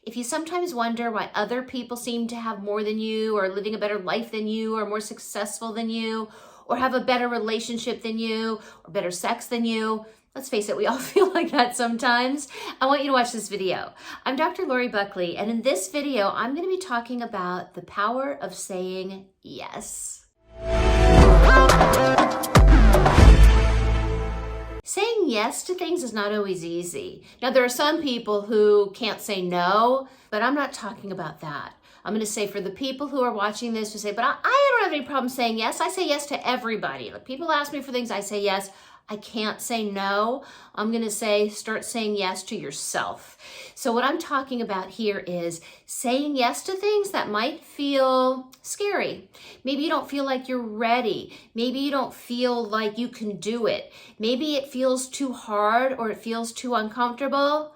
If you sometimes wonder why other people seem to have more than you, or living a better life than you, or more successful than you, or have a better relationship than you, or better sex than you, let's face it, we all feel like that sometimes. I want you to watch this video. I'm Dr. Lori Buckley, and in this video, I'm going to be talking about the power of saying yes. Saying yes to things is not always easy. Now, there are some people who can't say no, but I'm not talking about that. I'm going to say for the people who are watching this who say, but I don't have any problem saying yes. I say yes to everybody. Like, people ask me for things, I say yes. I can't say no. I'm going to say, start saying yes to yourself. So what I'm talking about here is saying yes to things that might feel scary. Maybe you don't feel like you're ready. Maybe you don't feel like you can do it. Maybe it feels too hard or it feels too uncomfortable.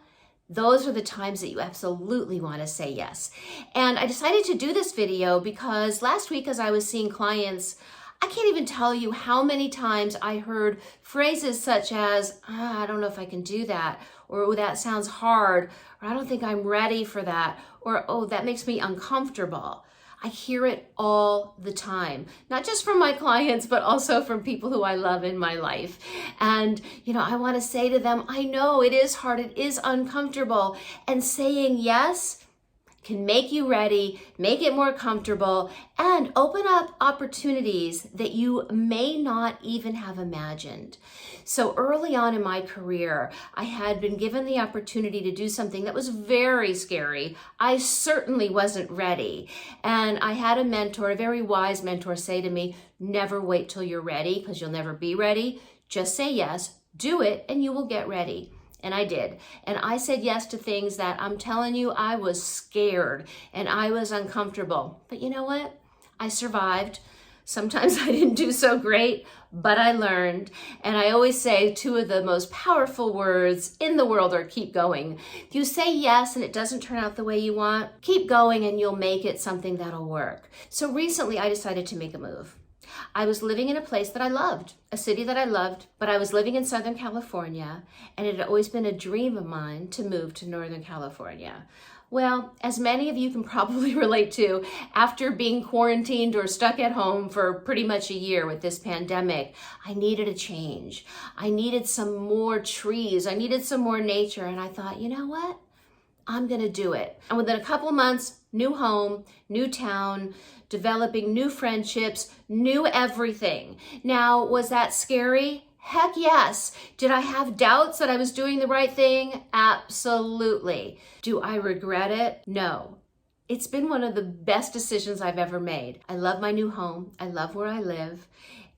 Those are the times that you absolutely want to say yes. And I decided to do this video because last week as I was seeing clients, I can't even tell you how many times I heard phrases such as, I don't know if I can do that, or oh, that sounds hard, or I don't think I'm ready for that, or oh, that makes me uncomfortable. I hear it all the time, not just from my clients, but also from people who I love in my life. And, I want to say to them, I know it is hard, it is uncomfortable, and saying yes can make you ready, make it more comfortable, and open up opportunities that you may not even have imagined. So early on in my career, I had been given the opportunity to do something that was very scary. I certainly wasn't ready. And I had a mentor, a very wise mentor, say to me, never wait till you're ready, because you'll never be ready. Just say yes, do it, and you will get ready. And I did. And I said yes to things that I'm telling you, I was scared and I was uncomfortable. But you know what? I survived. Sometimes I didn't do so great, but I learned. And I always say two of the most powerful words in the world are keep going. If you say yes and it doesn't turn out the way you want, keep going and you'll make it something that'll work. So recently I decided to make a move. I was living in a place that I loved, a city that I loved, but I was living in Southern California, and it had always been a dream of mine to move to Northern California. Well, as many of you can probably relate to, after being quarantined or stuck at home for pretty much a year with this pandemic, I needed a change. I needed some more trees. I needed some more nature, and I thought, you know what? I'm going to do it. And within a couple of months, new home, new town, developing new friendships, new everything. Now, was that scary? Heck yes. Did I have doubts that I was doing the right thing? Absolutely. Do I regret it? No. It's been one of the best decisions I've ever made. I love my new home. I love where I live.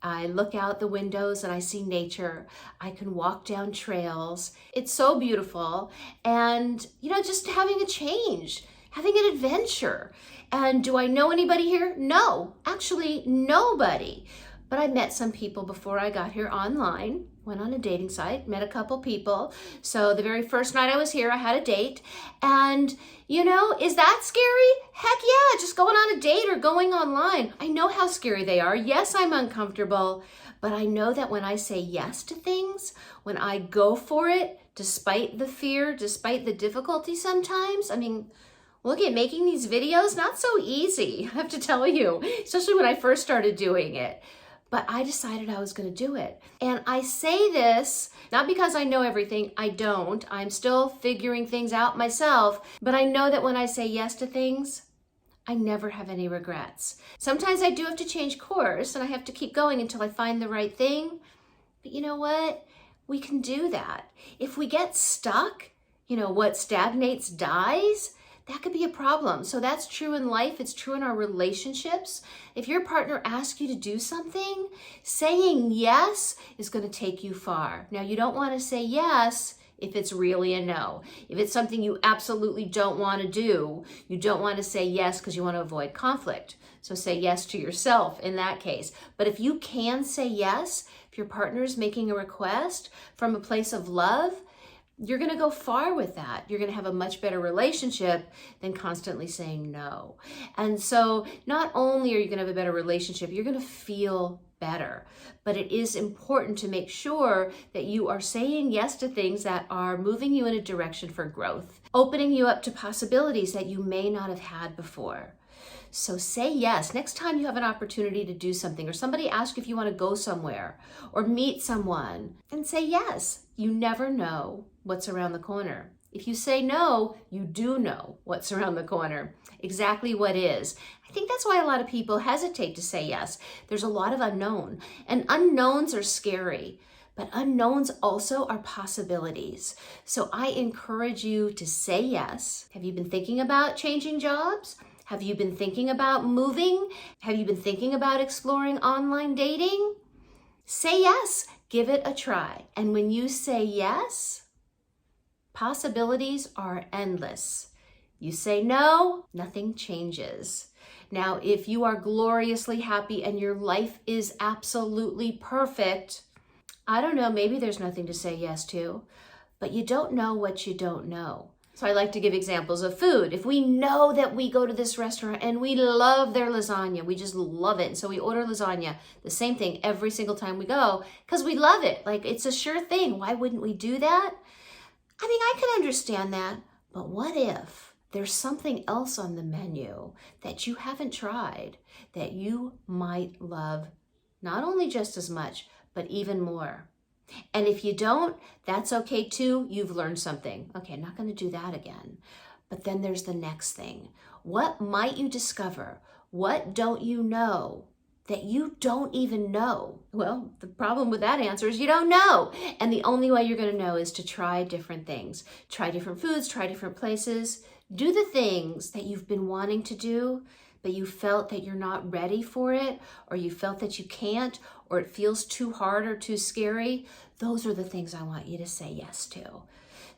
I look out the windows and I see nature. I can walk down trails. It's so beautiful. And, just having a change, having an adventure. And do I know anybody here? No, actually nobody. But I met some people before I got here online, went on a dating site, met a couple people. So the very first night I was here, I had a date. And, is that scary? Heck yeah, just going on a date or going online. I know how scary they are. Yes, I'm uncomfortable, but I know that when I say yes to things, when I go for it, despite the fear, despite the difficulty sometimes, look at making these videos, not so easy, I have to tell you, especially when I first started doing it. But I decided I was going to do it. And I say this not because I know everything. I don't. I'm still figuring things out myself. But I know that when I say yes to things, I never have any regrets. Sometimes I do have to change course and I have to keep going until I find the right thing. But you know what? We can do that. If we get stuck, what stagnates dies. That could be a problem. So that's true in life. It's true in our relationships. If your partner asks you to do something, saying yes is going to take you far. Now, you don't want to say yes if it's really a no. If it's something you absolutely don't want to do, you don't want to say yes because you want to avoid conflict. So say yes to yourself in that case. But if you can say yes, if your partner is making a request from a place of love, you're going to go far with that. You're going to have a much better relationship than constantly saying no. And so not only are you going to have a better relationship, you're going to feel better. But it is important to make sure that you are saying yes to things that are moving you in a direction for growth, opening you up to possibilities that you may not have had before. So say yes. Next time you have an opportunity to do something, or somebody asks if you want to go somewhere or meet someone, and say yes. You never know what's around the corner. If you say no, you do know what's around the corner, exactly what is. I think that's why a lot of people hesitate to say yes. There's a lot of unknown, and unknowns are scary, but unknowns also are possibilities. So I encourage you to say yes. Have you been thinking about changing jobs? Have you been thinking about moving? Have you been thinking about exploring online dating? Say yes, give it a try. And when you say yes, possibilities are endless. You say no, nothing changes. Now, if you are gloriously happy and your life is absolutely perfect, I don't know, maybe there's nothing to say yes to, but you don't know what you don't know. So I like to give examples of food. If we know that we go to this restaurant and we love their lasagna, we just love it. And so we order lasagna, the same thing every single time we go, because we love it. Like, it's a sure thing. Why wouldn't we do that? I mean, I can understand that, but what if there's something else on the menu that you haven't tried that you might love not only just as much, but even more? And if you don't, that's okay too. You've learned something. Okay, I'm not going to do that again. But then there's the next thing. What might you discover? What don't you know that you don't even know? Well, the problem with that answer is you don't know. And the only way you're going to know is to try different things. Try different foods, try different places. Do the things that you've been wanting to do, but you felt that you're not ready for it, or you felt that you can't, or it feels too hard or too scary. Those are the things I want you to say yes to.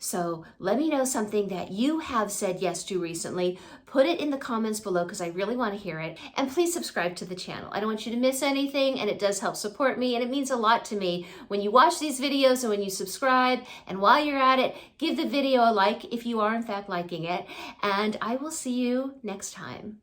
So let me know something that you have said yes to recently. Put it in the comments below because I really want to hear it. And please subscribe to the channel. I don't want you to miss anything, and it does help support me, and it means a lot to me when you watch these videos and when you subscribe. And while you're at it, give the video a like if you are in fact liking it. And I will see you next time.